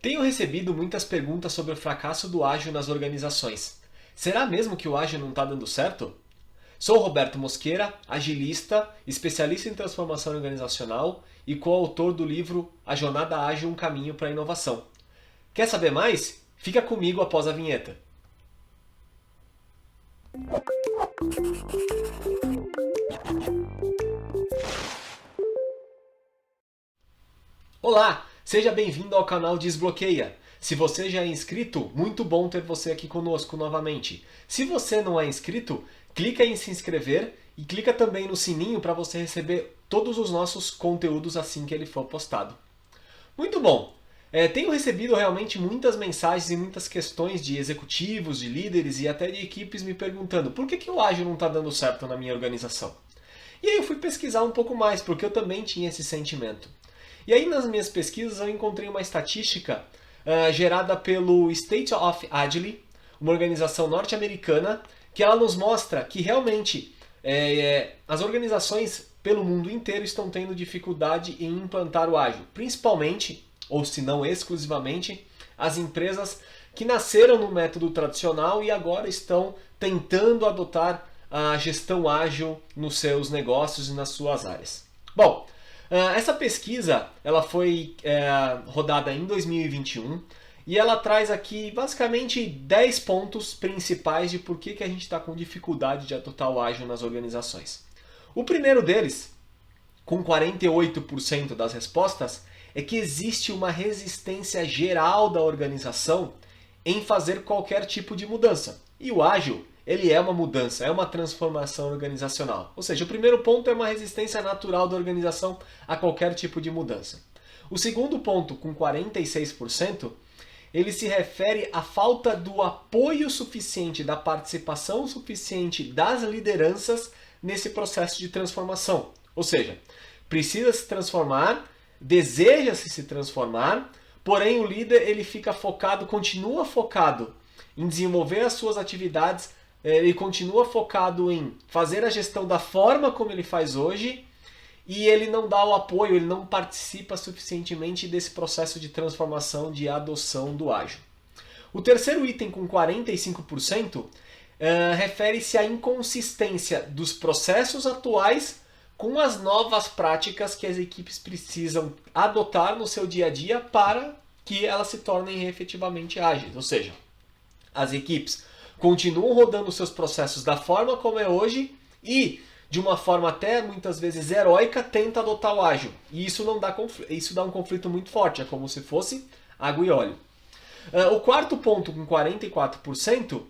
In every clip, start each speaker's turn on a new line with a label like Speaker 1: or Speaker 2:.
Speaker 1: Tenho recebido muitas perguntas sobre o fracasso do ágil nas organizações. Será mesmo que o ágil não está dando certo? Sou Roberto Mosqueira, agilista, especialista em transformação organizacional e coautor do livro A Jornada Ágil, um caminho para a inovação. Quer saber mais? Fica comigo após a vinheta. Olá, seja bem-vindo ao canal Desbloqueia. Se você já é inscrito, muito bom ter você aqui conosco novamente. Se você não é inscrito, clica em se inscrever e clica também no sininho para você receber todos os nossos conteúdos assim que ele for postado. Muito bom! Tenho recebido realmente muitas mensagens e muitas questões de executivos, de líderes e até de equipes me perguntando por que o ágil não está dando certo na minha organização. E aí eu fui pesquisar um pouco mais, porque eu também tinha esse sentimento. E aí nas minhas pesquisas eu encontrei uma estatística gerada pelo State of Agile, uma organização norte-americana, que ela nos mostra que realmente as organizações pelo mundo inteiro estão tendo dificuldade em implantar o ágil, principalmente, ou se não exclusivamente, as empresas que nasceram no método tradicional e agora estão tentando adotar a gestão ágil nos seus negócios e nas suas áreas. Bom, essa pesquisa ela foi rodada em 2021 e ela traz aqui basicamente 10 pontos principais de por que a gente está com dificuldade de adotar o ágil nas organizações. O primeiro deles, com 48% das respostas, é que existe uma resistência geral da organização em fazer qualquer tipo de mudança. E o ágil, ele é uma mudança, é uma transformação organizacional. Ou seja, o primeiro ponto é uma resistência natural da organização a qualquer tipo de mudança. O segundo ponto, com 46%, ele se refere à falta do apoio suficiente, da participação suficiente das lideranças nesse processo de transformação. Ou seja, precisa se transformar, deseja-se se transformar, porém o líder ele fica focado, continua focado em desenvolver as suas atividades, ele continua focado em fazer a gestão da forma como ele faz hoje e ele não dá o apoio, ele não participa suficientemente desse processo de transformação, de adoção do ágil. O terceiro item, com 45%, refere-se à inconsistência dos processos atuais com as novas práticas que as equipes precisam adotar no seu dia a dia para que elas se tornem efetivamente ágeis. Ou seja, as equipes continuam rodando seus processos da forma como é hoje e, de uma forma até muitas vezes heróica, tenta adotar o ágil. E isso dá um conflito muito forte, é como se fosse água e óleo. O quarto ponto, com 44%,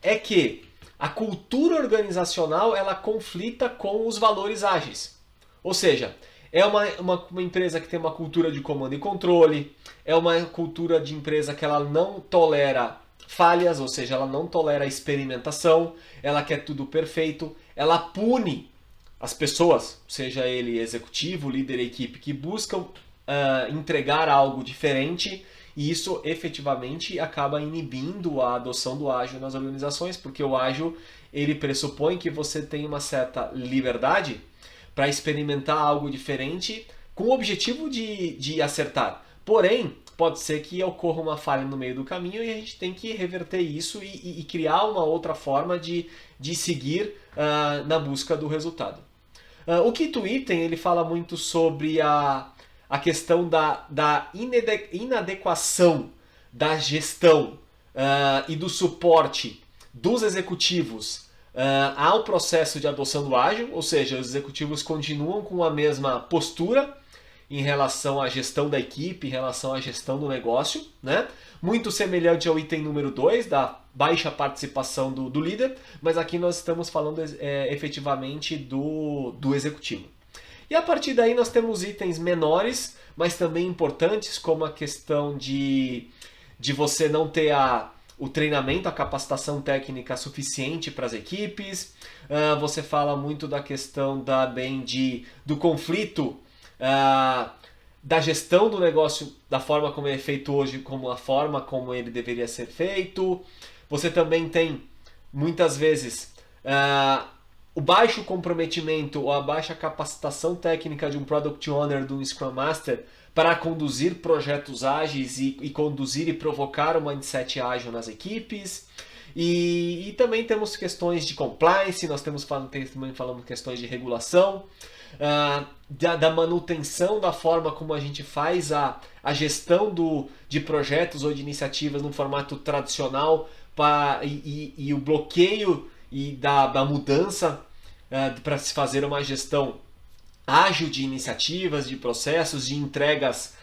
Speaker 1: é que a cultura organizacional ela conflita com os valores ágeis. Ou seja, é uma empresa que tem uma cultura de comando e controle, é uma cultura de empresa que ela não tolera falhas, ou seja, ela não tolera experimentação, ela quer tudo perfeito, ela pune as pessoas, seja ele executivo, líder, equipe, que buscam entregar algo diferente, e isso efetivamente acaba inibindo a adoção do ágil nas organizações, porque o ágil ele pressupõe que você tem uma certa liberdade para experimentar algo diferente com o objetivo de acertar. Porém, pode ser que ocorra uma falha no meio do caminho e a gente tem que reverter isso e criar uma outra forma de seguir na busca do resultado. O quinto item ele fala muito sobre a questão da inadequação da gestão e do suporte dos executivos ao processo de adoção do ágil, ou seja, os executivos continuam com a mesma postura em relação à gestão da equipe, em relação à gestão do negócio, né? Muito semelhante ao item número 2, da baixa participação do líder, mas aqui nós estamos falando efetivamente do executivo. E a partir daí nós temos itens menores, mas também importantes, como a questão de você não ter o treinamento, a capacitação técnica suficiente para as equipes. Você fala muito da questão do conflito, da gestão do negócio, da forma como ele é feito hoje, como a forma como ele deveria ser feito. Você também tem, muitas vezes, o baixo comprometimento ou a baixa capacitação técnica de um Product Owner, de um Scrum Master, para conduzir projetos ágeis e conduzir e provocar um mindset ágil nas equipes. E também temos questões de compliance, nós também falamos questões de regulação, da manutenção da forma como a gente faz a gestão de projetos ou de iniciativas no formato tradicional e o bloqueio da mudança para se fazer uma gestão ágil de iniciativas, de processos, de entregas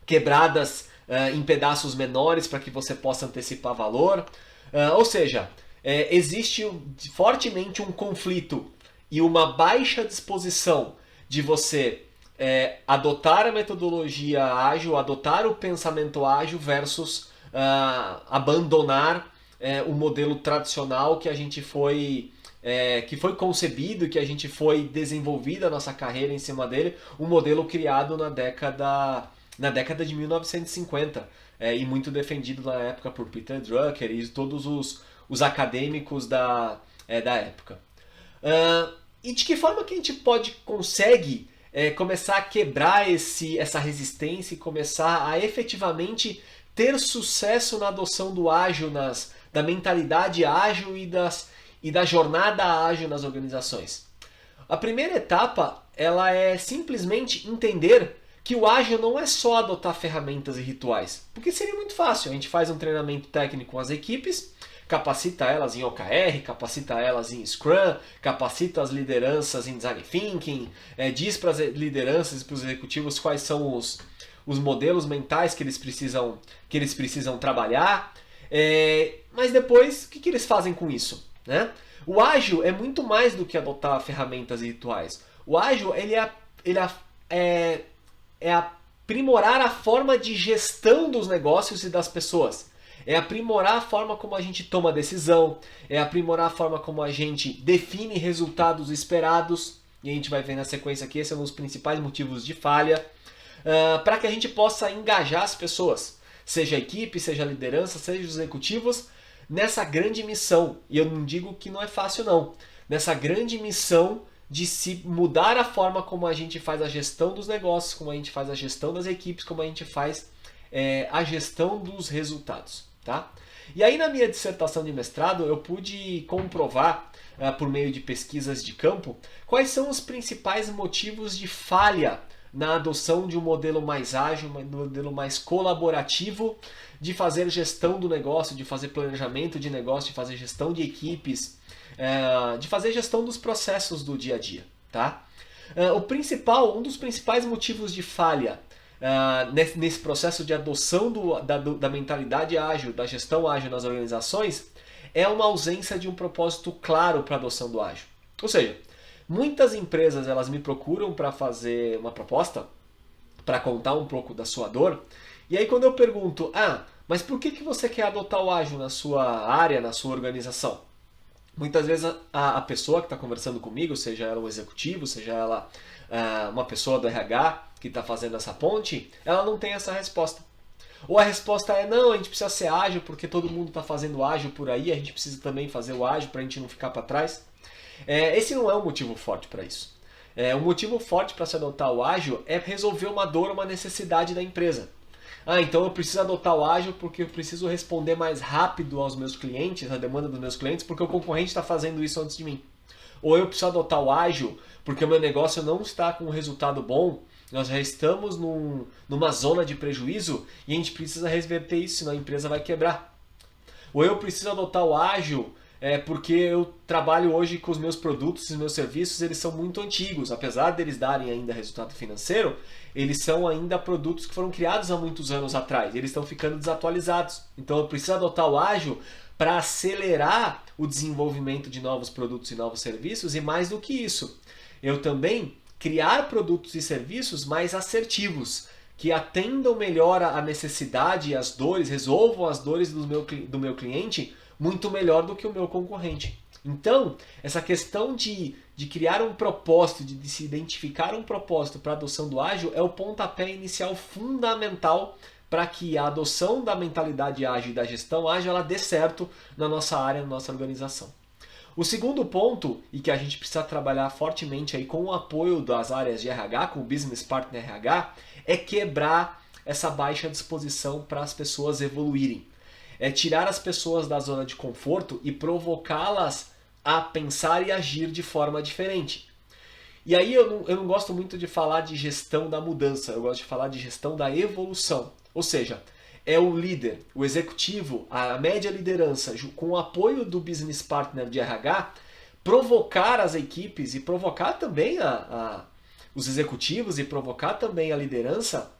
Speaker 1: quebradas em pedaços menores para que você possa antecipar valor. Ou seja, existe fortemente um conflito e uma baixa disposição de você adotar a metodologia ágil, adotar o pensamento ágil versus abandonar o modelo tradicional que a gente que foi concebido, que a gente foi desenvolvida a nossa carreira em cima dele, um modelo criado na década de 1950 e muito defendido na época por Peter Drucker e todos os acadêmicos da época. E de que forma que a gente consegue começar a quebrar essa resistência e começar a efetivamente ter sucesso na adoção do ágil, da mentalidade ágil e da jornada ágil nas organizações? A primeira etapa ela é simplesmente entender que o ágil não é só adotar ferramentas e rituais, porque seria muito fácil. A gente faz um treinamento técnico com as equipes, capacita elas em OKR, capacita elas em Scrum, capacita as lideranças em Design Thinking, diz para as lideranças e para os executivos quais são os modelos mentais que eles precisam trabalhar. Mas depois, o que eles fazem com isso? Né? O ágil é muito mais do que adotar ferramentas e rituais. O ágil ele é aprimorar a forma de gestão dos negócios e das pessoas. É aprimorar a forma como a gente toma decisão, é aprimorar a forma como a gente define resultados esperados, e a gente vai ver na sequência aqui, esse é um dos principais motivos de falha, para que a gente possa engajar as pessoas, seja a equipe, seja a liderança, seja os executivos, nessa grande missão. E eu não digo que não é fácil não, nessa grande missão de se mudar a forma como a gente faz a gestão dos negócios, como a gente faz a gestão das equipes, como a gente faz a gestão dos resultados. Tá? E aí na minha dissertação de mestrado eu pude comprovar, por meio de pesquisas de campo, quais são os principais motivos de falha na adoção de um modelo mais ágil, um modelo mais colaborativo, de fazer gestão do negócio, de fazer planejamento de negócio, de fazer gestão de equipes, de fazer gestão dos processos do dia a dia. Tá? Um dos principais motivos de falha nesse processo de adoção da mentalidade ágil, da gestão ágil nas organizações, é uma ausência de um propósito claro para a adoção do ágil. Ou seja, muitas empresas elas me procuram para fazer uma proposta, para contar um pouco da sua dor, e aí quando eu pergunto, mas por que você quer adotar o ágil na sua área, na sua organização? Muitas vezes a pessoa que está conversando comigo, seja ela um executivo, seja ela uma pessoa do RH que está fazendo essa ponte, ela não tem essa resposta. Ou a resposta é, não, a gente precisa ser ágil porque todo mundo está fazendo ágil por aí, a gente precisa também fazer o ágil para a gente não ficar para trás. Esse não é um motivo forte para isso. Um motivo forte para se adotar o ágil é resolver uma dor, uma necessidade da empresa. Então eu preciso adotar o ágil porque eu preciso responder mais rápido aos meus clientes, à demanda dos meus clientes, porque o concorrente está fazendo isso antes de mim. Ou eu preciso adotar o ágil porque o meu negócio não está com um resultado bom, nós já estamos numa zona de prejuízo e a gente precisa reverter isso, senão a empresa vai quebrar. Ou eu preciso adotar o ágil porque eu trabalho hoje com os meus produtos e os meus serviços, eles são muito antigos. Apesar deles darem ainda resultado financeiro, eles são ainda produtos que foram criados há muitos anos atrás. Eles estão ficando desatualizados. Então eu preciso adotar o ágil para acelerar o desenvolvimento de novos produtos e novos serviços, e mais do que isso, eu também criar produtos e serviços mais assertivos, que atendam melhor a necessidade e as dores, resolvam as dores do meu cliente muito melhor do que o meu concorrente. Então, essa questão de criar um propósito, de se identificar um propósito para a adoção do ágil é o pontapé inicial fundamental para que a adoção da mentalidade ágil e da gestão ágil ela dê certo na nossa área, na nossa organização. O segundo ponto, e que a gente precisa trabalhar fortemente aí com o apoio das áreas de RH, com o Business Partner RH, é quebrar essa baixa disposição para as pessoas evoluírem. É tirar as pessoas da zona de conforto e provocá-las a pensar e agir de forma diferente. E aí eu não gosto muito de falar de gestão da mudança, eu gosto de falar de gestão da evolução. Ou seja, é o líder, o executivo, a média liderança, com o apoio do business partner de RH, provocar as equipes e provocar também os executivos e provocar também a liderança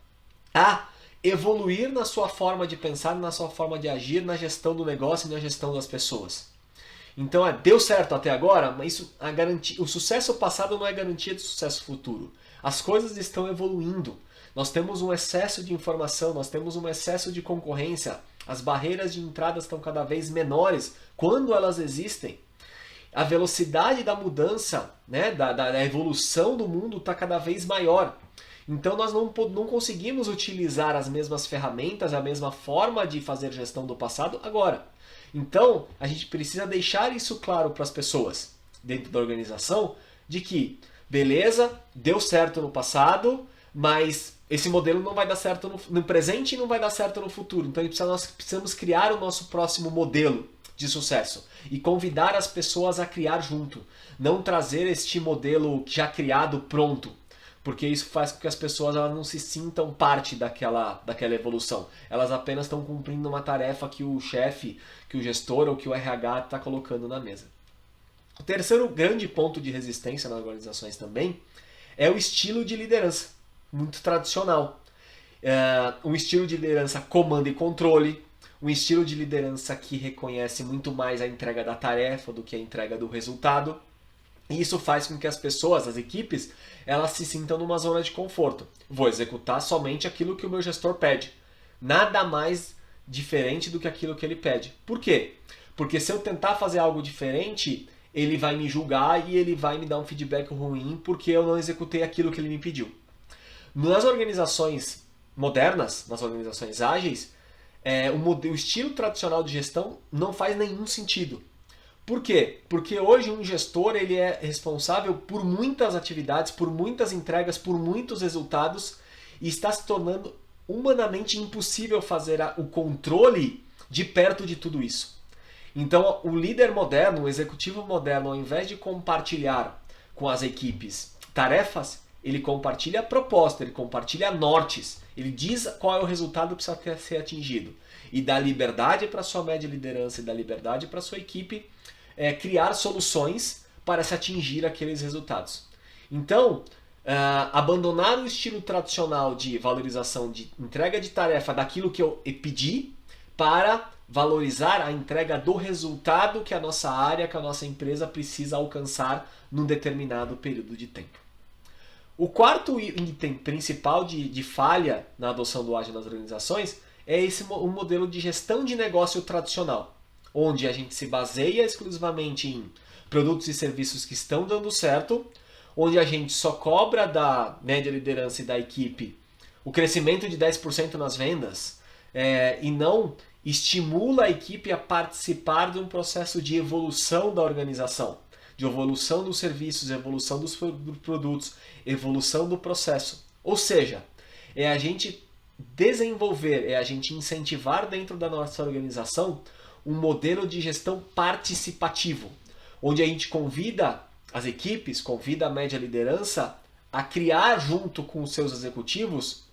Speaker 1: a evoluir na sua forma de pensar, na sua forma de agir, na gestão do negócio e na gestão das pessoas. Então, deu certo até agora, mas o sucesso passado não é garantia de sucesso futuro. As coisas estão evoluindo. Nós temos um excesso de informação, nós temos um excesso de concorrência. As barreiras de entrada estão cada vez menores quando elas existem. A velocidade da mudança, né, da evolução do mundo está cada vez maior. Então nós não conseguimos utilizar as mesmas ferramentas, a mesma forma de fazer gestão do passado agora. Então, a gente precisa deixar isso claro para as pessoas dentro da organização, de que, beleza, deu certo no passado, mas esse modelo não vai dar certo no presente e não vai dar certo no futuro. Então, nós precisamos criar o nosso próximo modelo de sucesso e convidar as pessoas a criar junto. Não trazer este modelo já criado pronto. Porque isso faz com que as pessoas elas não se sintam parte daquela evolução. Elas apenas estão cumprindo uma tarefa que o chefe, que o gestor ou que o RH está colocando na mesa. O terceiro grande ponto de resistência nas organizações também é o estilo de liderança, muito tradicional. Um estilo de liderança comando e controle, um estilo de liderança que reconhece muito mais a entrega da tarefa do que a entrega do resultado. E isso faz com que as pessoas, as equipes, elas se sintam numa zona de conforto. Vou executar somente aquilo que o meu gestor pede. Nada mais diferente do que aquilo que ele pede. Por quê? Porque se eu tentar fazer algo diferente, ele vai me julgar e ele vai me dar um feedback ruim porque eu não executei aquilo que ele me pediu. Nas organizações modernas, nas organizações ágeis, o estilo tradicional de gestão não faz nenhum sentido. Por quê? Porque hoje um gestor ele é responsável por muitas atividades, por muitas entregas, por muitos resultados e está se tornando humanamente impossível fazer o controle de perto de tudo isso. Então o líder moderno, o executivo moderno, ao invés de compartilhar com as equipes tarefas, ele compartilha a proposta, ele compartilha nortes, ele diz qual é o resultado que precisa ser atingido e dá liberdade para a sua média liderança e dá liberdade para a sua equipe criar soluções para se atingir aqueles resultados. Então, abandonar o estilo tradicional de valorização de entrega de tarefa daquilo que eu pedi para valorizar a entrega do resultado que a nossa área, que a nossa empresa precisa alcançar num determinado período de tempo. O quarto item principal de falha na adoção do ágil nas organizações é um modelo de gestão de negócio tradicional, onde a gente se baseia exclusivamente em produtos e serviços que estão dando certo, onde a gente só cobra da média liderança e da equipe o crescimento de 10% nas vendas e não estimula a equipe a participar de um processo de evolução da organização, de evolução dos serviços, evolução dos produtos, evolução do processo. Ou seja, é a gente desenvolver, é a gente incentivar dentro da nossa organização um modelo de gestão participativo, onde a gente convida as equipes, convida a média liderança a criar junto com os seus executivos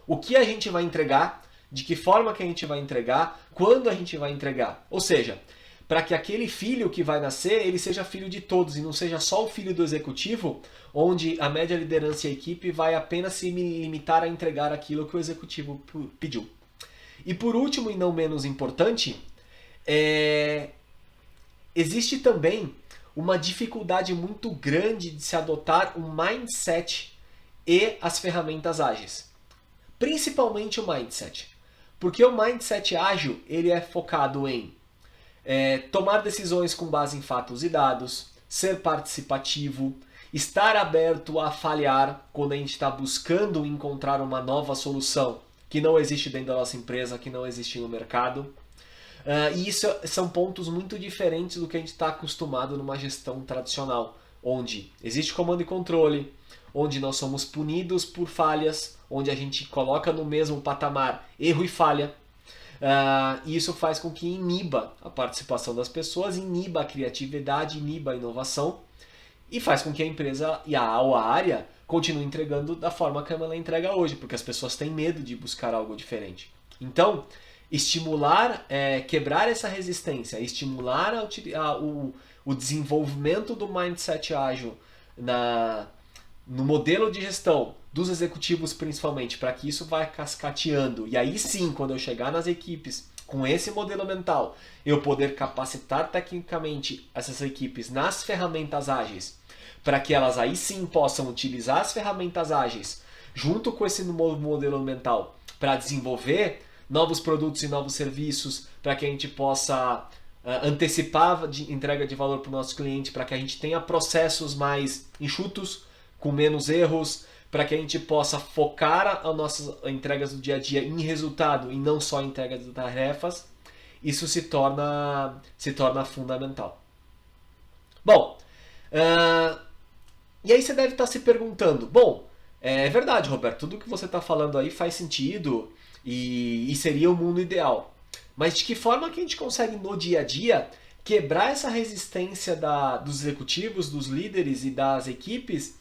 Speaker 1: o que a gente vai entregar, de que forma que a gente vai entregar, quando a gente vai entregar. Ou seja, para que aquele filho que vai nascer, ele seja filho de todos e não seja só o filho do executivo, onde a média liderança e a equipe vai apenas se limitar a entregar aquilo que o executivo pediu. E por último e não menos importante, existe também uma dificuldade muito grande de se adotar um mindset e as ferramentas ágeis. Principalmente o mindset. Porque o mindset ágil ele é focado em tomar decisões com base em fatos e dados, ser participativo, estar aberto a falhar quando a gente está buscando encontrar uma nova solução que não existe dentro da nossa empresa, que não existe no mercado. E isso são pontos muito diferentes do que a gente está acostumado numa gestão tradicional, onde existe comando e controle, onde nós somos punidos por falhas, onde a gente coloca no mesmo patamar erro e falha. E isso faz com que iniba a participação das pessoas, iniba a criatividade, iniba a inovação e faz com que a empresa e a área continue entregando da forma como ela entrega hoje, porque as pessoas têm medo de buscar algo diferente. Então, estimular, quebrar essa resistência, estimular o desenvolvimento do mindset ágil no modelo de gestão dos executivos principalmente, para que isso vá cascateando. E aí sim, quando eu chegar nas equipes com esse modelo mental, eu poder capacitar tecnicamente essas equipes nas ferramentas ágeis, para que elas aí sim possam utilizar as ferramentas ágeis junto com esse novo modelo mental para desenvolver novos produtos e novos serviços, para que a gente possa antecipar a entrega de valor para o nosso cliente, para que a gente tenha processos mais enxutos, com menos erros, para que a gente possa focar as nossas entregas do dia a dia em resultado e não só em entrega de tarefas. Isso se torna fundamental. Bom, e aí você deve estar se perguntando, é verdade, Roberto, tudo que você está falando aí faz sentido e seria o mundo ideal. Mas de que forma que a gente consegue no dia a dia quebrar essa resistência dos executivos, dos líderes e das equipes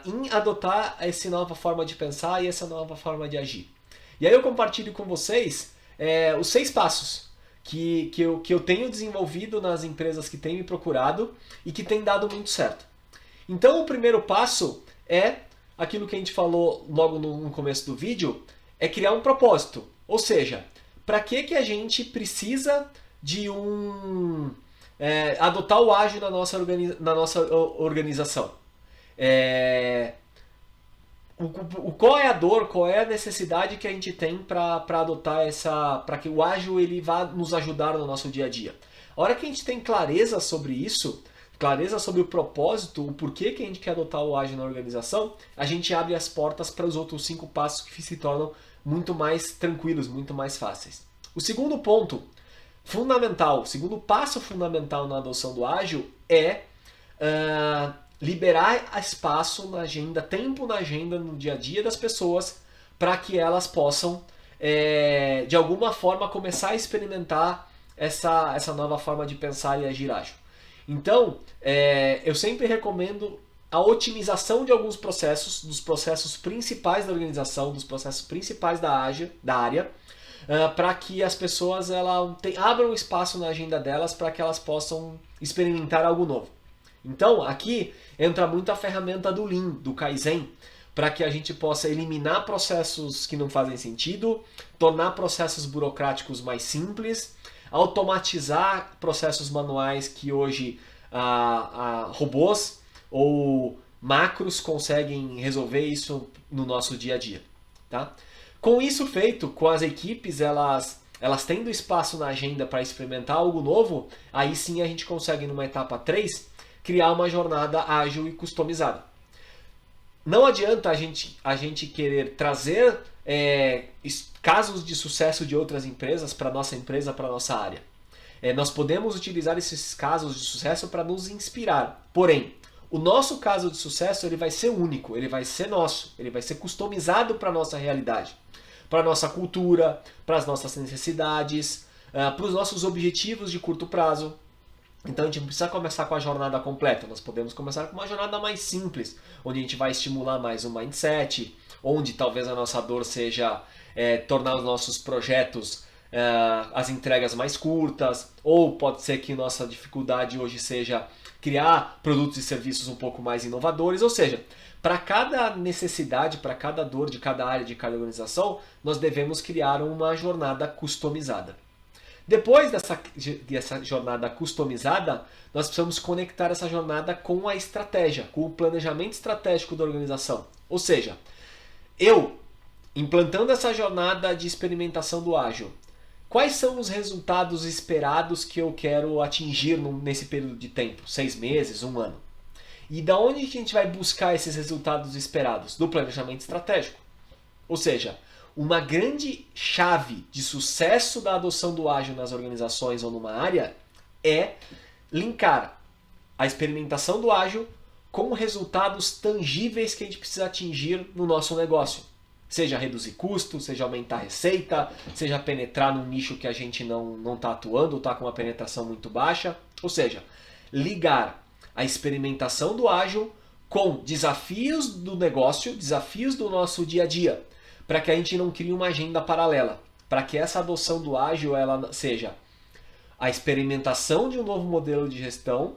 Speaker 1: em adotar essa nova forma de pensar e essa nova forma de agir? E aí eu compartilho com vocês os 6 passos que eu tenho desenvolvido nas empresas que têm me procurado e que têm dado muito certo. Então o primeiro passo é aquilo que a gente falou logo no começo do vídeo, é criar um propósito. Ou seja, para que a gente precisa de adotar o ágil na nossa organização? Qual é a dor, qual é a necessidade que a gente tem para adotar para que o ágil ele vá nos ajudar no nosso dia a dia? A hora que a gente tem clareza sobre isso, clareza sobre o propósito, o porquê que a gente quer adotar o ágil na organização, a gente abre as portas para os outros 5 passos que se tornam muito mais tranquilos, muito mais fáceis. O segundo ponto fundamental, o segundo passo fundamental na adoção do ágil é liberar espaço na agenda, tempo na agenda no dia a dia das pessoas para que elas possam, de alguma forma, começar a experimentar essa nova forma de pensar e agir ágil. Então, eu sempre recomendo a otimização de alguns processos, dos processos principais da organização, dos processos principais da área, para que as pessoas abram espaço na agenda delas para que elas possam experimentar algo novo. Então, aqui entra muito a ferramenta do Lean, do Kaizen, para que a gente possa eliminar processos que não fazem sentido, tornar processos burocráticos mais simples, automatizar processos manuais que hoje robôs ou macros conseguem resolver isso no nosso dia a dia. Tá? Com isso feito, com as equipes elas tendo espaço na agenda para experimentar algo novo, aí sim a gente consegue, numa etapa 3, criar uma jornada ágil e customizada. Não adianta a gente querer trazer casos de sucesso de outras empresas para a nossa empresa, para a nossa área. Nós podemos utilizar esses casos de sucesso para nos inspirar. Porém, o nosso caso de sucesso ele vai ser único, ele vai ser nosso, ele vai ser customizado para a nossa realidade, para a nossa cultura, para as nossas necessidades, para os nossos objetivos de curto prazo. Então a gente não precisa começar com a jornada completa, nós podemos começar com uma jornada mais simples, onde a gente vai estimular mais o mindset, onde talvez a nossa dor seja tornar os nossos projetos, as entregas mais curtas, ou pode ser que nossa dificuldade hoje seja criar produtos e serviços um pouco mais inovadores, ou seja, para cada necessidade, para cada dor de cada área, de cada organização, nós devemos criar uma jornada customizada. Depois dessa jornada customizada, nós precisamos conectar essa jornada com a estratégia, com o planejamento estratégico da organização. Ou seja, eu, implantando essa jornada de experimentação do ágil, quais são os resultados esperados que eu quero atingir nesse período de tempo? 6 meses, 1 ano. E da onde que a gente vai buscar esses resultados esperados? Do planejamento estratégico. Ou seja, uma grande chave de sucesso da adoção do ágil nas organizações ou numa área é linkar a experimentação do ágil com resultados tangíveis que a gente precisa atingir no nosso negócio. Seja reduzir custo, seja aumentar a receita, seja penetrar num nicho que a gente não está atuando, ou está com uma penetração muito baixa. Ou seja, ligar a experimentação do ágil com desafios do negócio, desafios do nosso dia a dia, para que a gente não crie uma agenda paralela, para que essa adoção do ágil ela seja a experimentação de um novo modelo de gestão,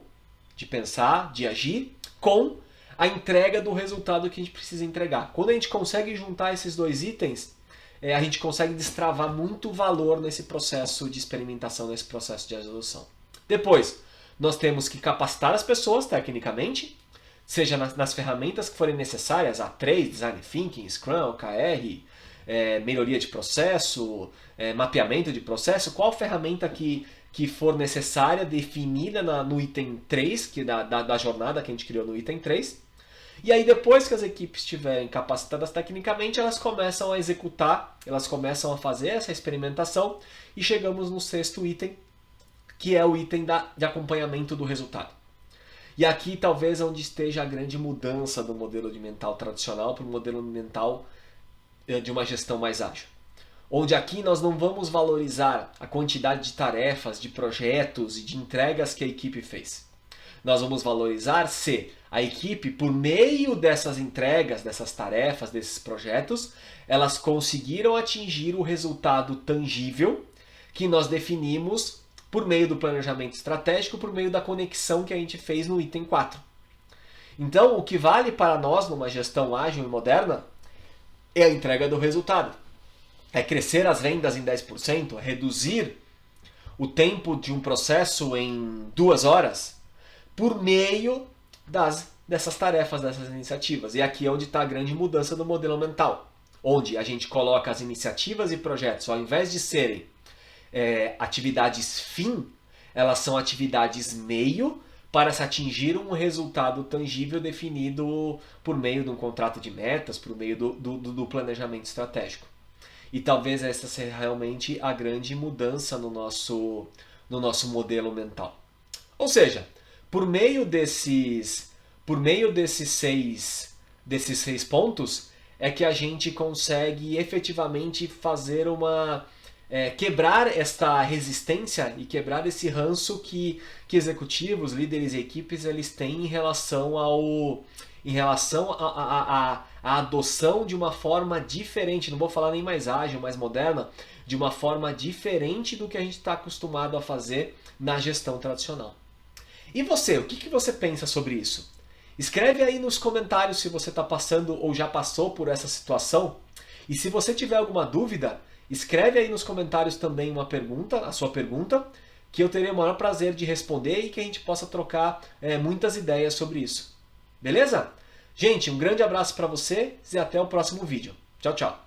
Speaker 1: de pensar, de agir, com a entrega do resultado que a gente precisa entregar. Quando a gente consegue juntar esses dois itens, a gente consegue destravar muito valor nesse processo de experimentação, nesse processo de adoção. Depois, nós temos que capacitar as pessoas tecnicamente, seja nas ferramentas que forem necessárias, A3, Design Thinking, Scrum, OKR, melhoria de processo, mapeamento de processo, qual ferramenta que for necessária, definida no item 3, que da jornada que a gente criou no item 3. E aí depois que as equipes estiverem capacitadas tecnicamente, elas começam a executar, elas começam a fazer essa experimentação e chegamos no 6º item, que é o item de acompanhamento do resultado. E aqui talvez é onde esteja a grande mudança do modelo de mental tradicional para o modelo mental de uma gestão mais ágil. Onde aqui nós não vamos valorizar a quantidade de tarefas, de projetos e de entregas que a equipe fez. Nós vamos valorizar se a equipe, por meio dessas entregas, dessas tarefas, desses projetos, elas conseguiram atingir o resultado tangível que nós definimos por meio do planejamento estratégico, por meio da conexão que a gente fez no item 4. Então, o que vale para nós numa gestão ágil e moderna é a entrega do resultado. É crescer as vendas em 10%, é reduzir o tempo de um processo em 2 horas por meio dessas tarefas, dessas iniciativas. E aqui é onde está a grande mudança do modelo mental, onde a gente coloca as iniciativas e projetos, ao invés de serem atividades fim, elas são atividades meio para se atingir um resultado tangível definido por meio de um contrato de metas, por meio do planejamento estratégico. E talvez essa seja realmente a grande mudança no nosso modelo mental. Ou seja, por meio desses 6 pontos é que a gente consegue efetivamente fazer quebrar esta resistência e quebrar esse ranço que executivos, líderes e equipes eles têm em relação à adoção de uma forma diferente, não vou falar nem mais ágil, mais moderna, de uma forma diferente do que a gente está acostumado a fazer na gestão tradicional. E você, o que você pensa sobre isso? Escreve aí nos comentários se você está passando ou já passou por essa situação. E se você tiver alguma dúvida, escreve aí nos comentários também a sua pergunta, que eu terei o maior prazer de responder e que a gente possa trocar muitas ideias sobre isso. Beleza? Gente, um grande abraço para vocês e até o próximo vídeo. Tchau, tchau.